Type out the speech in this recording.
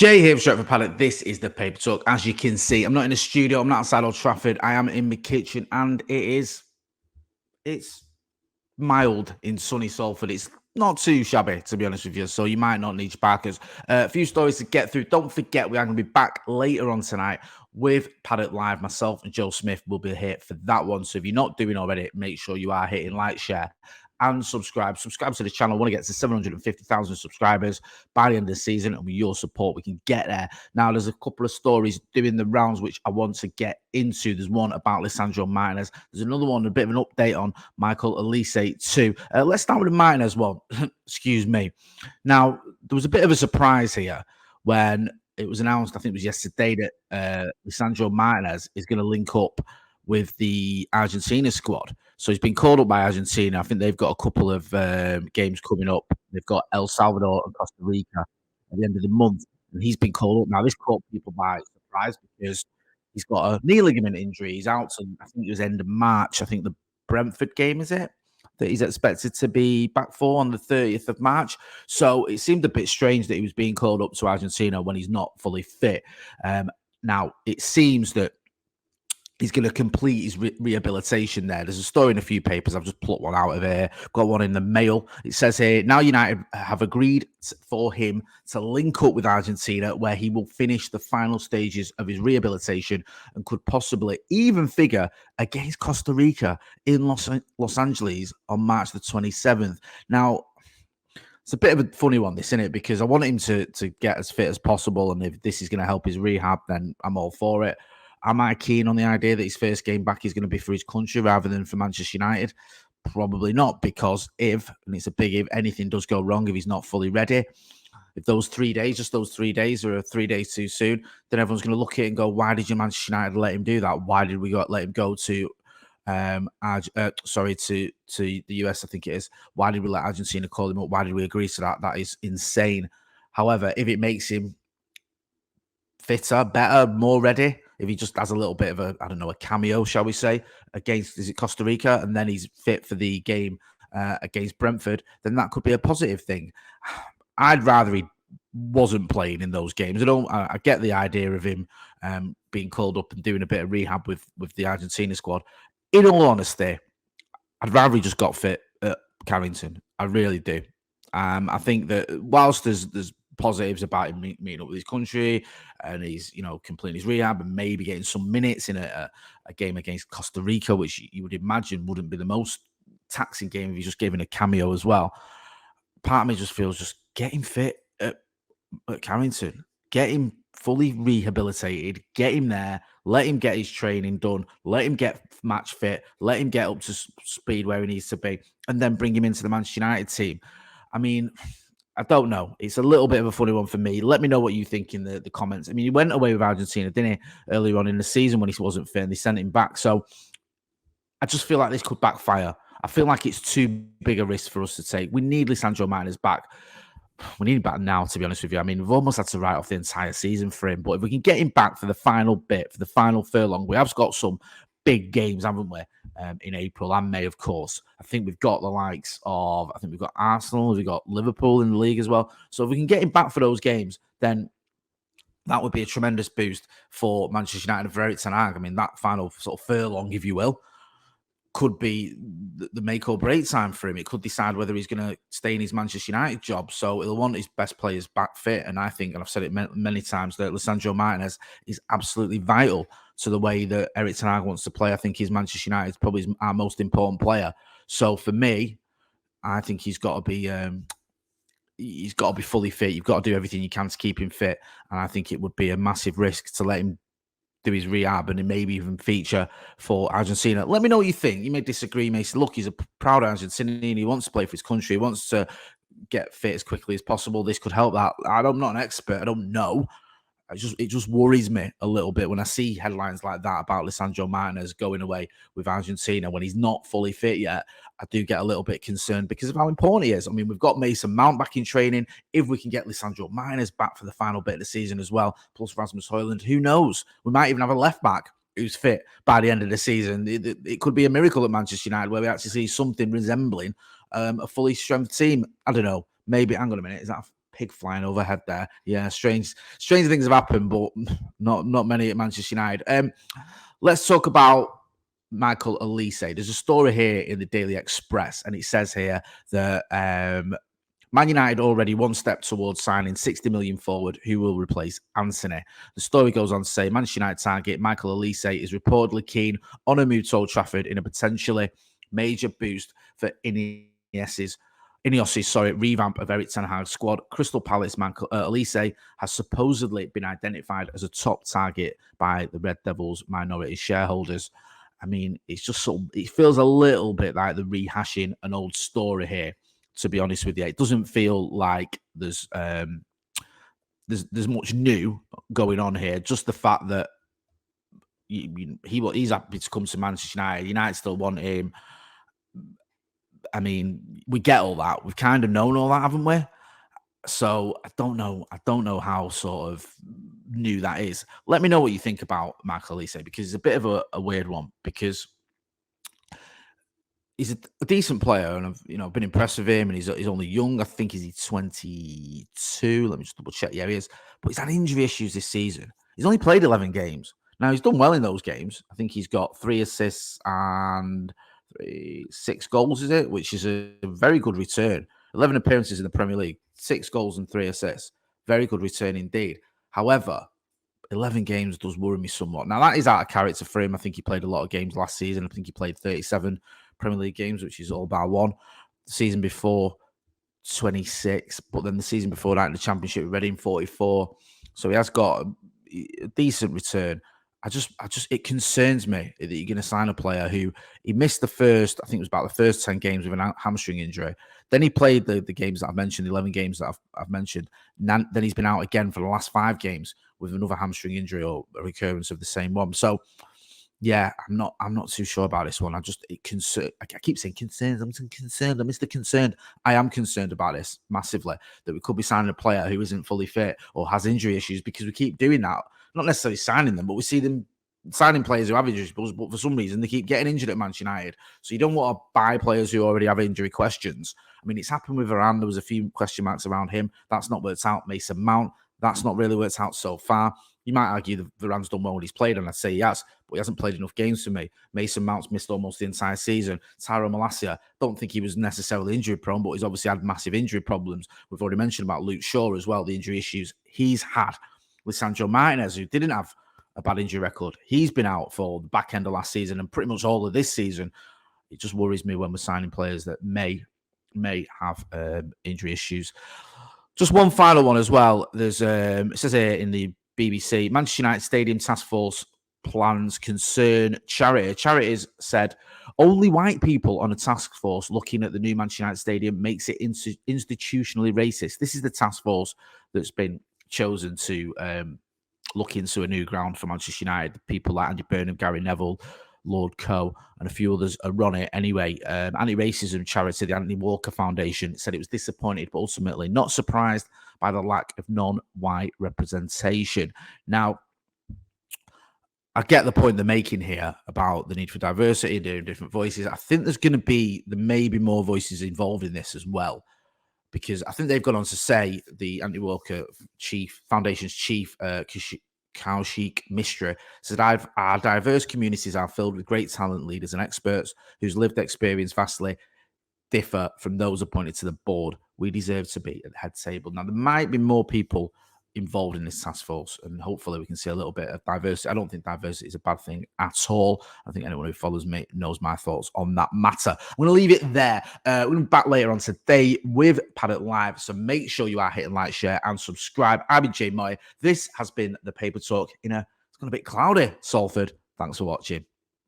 Jay here from Stretford Paddock. This is the Paper Talk. As you can see, I'm not in a studio. I'm not outside Old Trafford. I am in my kitchen, and it's mild in sunny Salford. It's not too shabby, to be honest with you. So you might not need your Parkers. A few stories to get through. Don't forget, we are going to be back later on tonight with Paddock Live. Myself and Joe Smith will be here for that one. So if you're not doing already, make sure you are hitting like, share, and subscribe. Subscribe to the channel. I want to get to 750,000 subscribers by the end of the season, and with your support, we can get there. Now, there's a couple of stories doing the rounds which I want to get into. There's one about Lisandro Martinez. There's another one, a bit of an update on Michael Olise too. Let's start with the Martinez one. Excuse me. Now, there was a bit of a surprise here when it was announced, I think it was yesterday, that Lisandro Martinez is going to link up with the Argentina squad. So he's been called up by Argentina. I think they've got a couple of games coming up. They've got El Salvador and Costa Rica at the end of the month. And he's been called up. Now, this caught people by surprise because he's got a knee ligament injury. He's out to, I think it was end of March. I think the Brentford game, is it? That he's expected to be back for on the 30th of March. So it seemed a bit strange that he was being called up to Argentina when he's not fully fit. Now, it seems that he's going to complete his rehabilitation there. There's a story in a few papers. I've just plucked one out of here. Got one in the Mail. It says here, now United have agreed for him to link up with Argentina, where he will finish the final stages of his rehabilitation and could possibly even figure against Costa Rica in Los Angeles on March the 27th. Now, it's a bit of a funny one, this, isn't it? Because I want him to get as fit as possible, and if this is going to help his rehab, then I'm all for it. Am I keen on the idea that his first game back is going to be for his country rather than for Manchester United? Probably not, because if, and it's a big if, anything does go wrong, if he's not fully ready, if those 3 days, just those 3 days, are 3 days too soon, then everyone's going to look at it and go, why did you Manchester United let him do that? Why did we let him go to to the US, I think it is. Why did we let Argentina call him up? Why did we agree to that? That is insane. However, if it makes him fitter, better, more ready, if he just has a little bit of a, I don't know, a cameo, shall we say, against, is it Costa Rica, and then he's fit for the game against Brentford, then that could be a positive thing. I'd rather he wasn't playing in those games. I get the idea of him being called up and doing a bit of rehab with the Argentina squad. In all honesty, I'd rather he just got fit at Carrington. I really do. I think that whilst there's positives about him meeting up with his country, and he's, completing his rehab and maybe getting some minutes in a game against Costa Rica, which you would imagine wouldn't be the most taxing game if he's just giving a cameo as well. Part of me just feels, just get him fit at Carrington, get him fully rehabilitated, get him there, let him get his training done, let him get match fit, let him get up to speed where he needs to be, and then bring him into the Manchester United team. I mean, I don't know. It's a little bit of a funny one for me. Let me know what you think in the comments. I mean, he went away with Argentina, didn't he, earlier on in the season when he wasn't fit, and they sent him back. So I just feel like this could backfire. I feel like it's too big a risk for us to take. We need Lisandro Martinez back. We need him back now, to be honest with you. I mean, we've almost had to write off the entire season for him. But if we can get him back for the final bit, for the final furlong, we have got some big games, haven't we, in April and May, of course. I think we've got the likes of, we've got Arsenal, we've got Liverpool in the league as well. So if we can get him back for those games, then that would be a tremendous boost for Manchester United and for Erik Ten Hag. I mean, that final sort of furlong, if you will, could be the make or break time for him. It could decide whether he's going to stay in his Manchester United job. So he'll want his best players back fit. And I think, and I've said it many times, that Lisandro Martinez is absolutely vital to the way that Erik Ten Hag wants to play. I think he's Manchester United, probably our most important player. So for me, I think he's got to be fully fit. You've got to do everything you can to keep him fit. And I think it would be a massive risk to let him do his rehab and maybe even feature for Argentina. Let me know what you think. You may disagree. You may say, look, he's a proud Argentinian. He wants to play for his country. He wants to get fit as quickly as possible. This could help that. I'm not an expert. I don't know. It just worries me a little bit when I see headlines like that about Lisandro Martinez going away with Argentina when he's not fully fit yet. I do get a little bit concerned because of how important he is. I mean, we've got Mason Mount back in training. If we can get Lisandro Martinez back for the final bit of the season as well, plus Rasmus Højlund, who knows? We might even have a left back who's fit by the end of the season. It could be a miracle at Manchester United where we actually see something resembling a fully strength team. I don't know. Maybe, hang on a minute. Is that pig flying overhead there. Yeah, strange things have happened, but not many at Manchester United. Let's talk about Michael Olise. There's a story here in the Daily Express, and it says here that Man United already one step towards signing 60 million forward who will replace Anthony. The story goes on to say Manchester United target Michael Olise is reportedly keen on a move to Old Trafford in a potentially major boost for Ineos's revamp of Erik Ten Hag's squad. Crystal Palace Michael Olise has supposedly been identified as a top target by the Red Devils' minority shareholders. I mean, it's just it feels a little bit like the rehashing an old story here. To be honest with you, it doesn't feel like there's much new going on here. Just the fact that he's happy to come to Manchester United. United still want him. I mean, we get all that. We've kind of known all that, haven't we? So I don't know how sort of new that is. Let me know what you think about Michael Olise, because it's a bit of a weird one, because he's a decent player, and I've been impressed with him, and he's only young. I think he's 22. Let me just double check. Yeah, he is. But he's had injury issues this season. He's only played 11 games. Now, he's done well in those games. I think he's got 3 assists and 6 goals, is it? Which is a very good return. 11 appearances in the Premier League, 6 goals and 3 assists. Very good return indeed. However, 11 games does worry me somewhat. Now, that is out of character for him. I think he played a lot of games last season. I think he played 37 Premier League games, which is all bar one. The season before, 26. But then the season before that in the Championship, Reading, 44. So he has got a decent return. It concerns me that you're going to sign a player who he missed I think it was about the first 10 games with a hamstring injury. Then he played the games that I've mentioned, the 11 games that I've mentioned. Then he's been out again for the last 5 games with another hamstring injury or a recurrence of the same one. So, yeah, I'm not too sure about this one. I keep saying concerns. I'm concerned. I'm Mr. Concerned. I am concerned about this massively, that we could be signing a player who isn't fully fit or has injury issues, because we keep doing that. Not necessarily signing them, but we see them signing players who have injuries, but for some reason they keep getting injured at Manchester United. So you don't want to buy players who already have injury questions. I mean, it's happened with Varane. There was a few question marks around him. That's not worked out. Mason Mount, that's not really worked out so far. You might argue that Varane's done well when he's played, and I'd say he has, but he hasn't played enough games for me. Mason Mount's missed almost the entire season. Tyrone Malacia, don't think he was necessarily injury prone, but he's obviously had massive injury problems. We've already mentioned about Luke Shaw as well, the injury issues he's had. Lisandro Martinez, who didn't have a bad injury record, he's been out for the back end of last season and pretty much all of this season. It just worries me when we're signing players that may have injury issues. Just one final one as well. There's it says here in the BBC, Manchester United Stadium Task Force plans concern charity. Charities said only white people on a task force looking at the new Manchester United Stadium makes it institutionally racist. This is the task force that's been chosen to look into a new ground for Manchester United. People like Andy Burnham, Gary Neville, Lord Coe, and a few others are on it. Anyway, anti-racism charity, the Anthony Walker Foundation, said it was disappointed, but ultimately not surprised by the lack of non-white representation. Now, I get the point they're making here about the need for diversity, doing different voices. I think there may be more voices involved in this as well, because I think they've gone on to say, the Anthony Walker Foundation's chief, Kaushik Mishra, said, our diverse communities are filled with great talent, leaders and experts whose lived experience vastly differ from those appointed to the board. We deserve to be at the head table. Now, there might be more people involved in this task force, and hopefully we can see a little bit of diversity. I don't think diversity is a bad thing at all. I think anyone who follows me knows my thoughts on that matter. I'm going to leave it there. We're going to be back later on today with Paddock Live, so make sure you are hitting like, share, and subscribe. I've been Jay Moy. This has been the Paper Talk. It's gone a bit cloudy, Salford. Thanks for watching.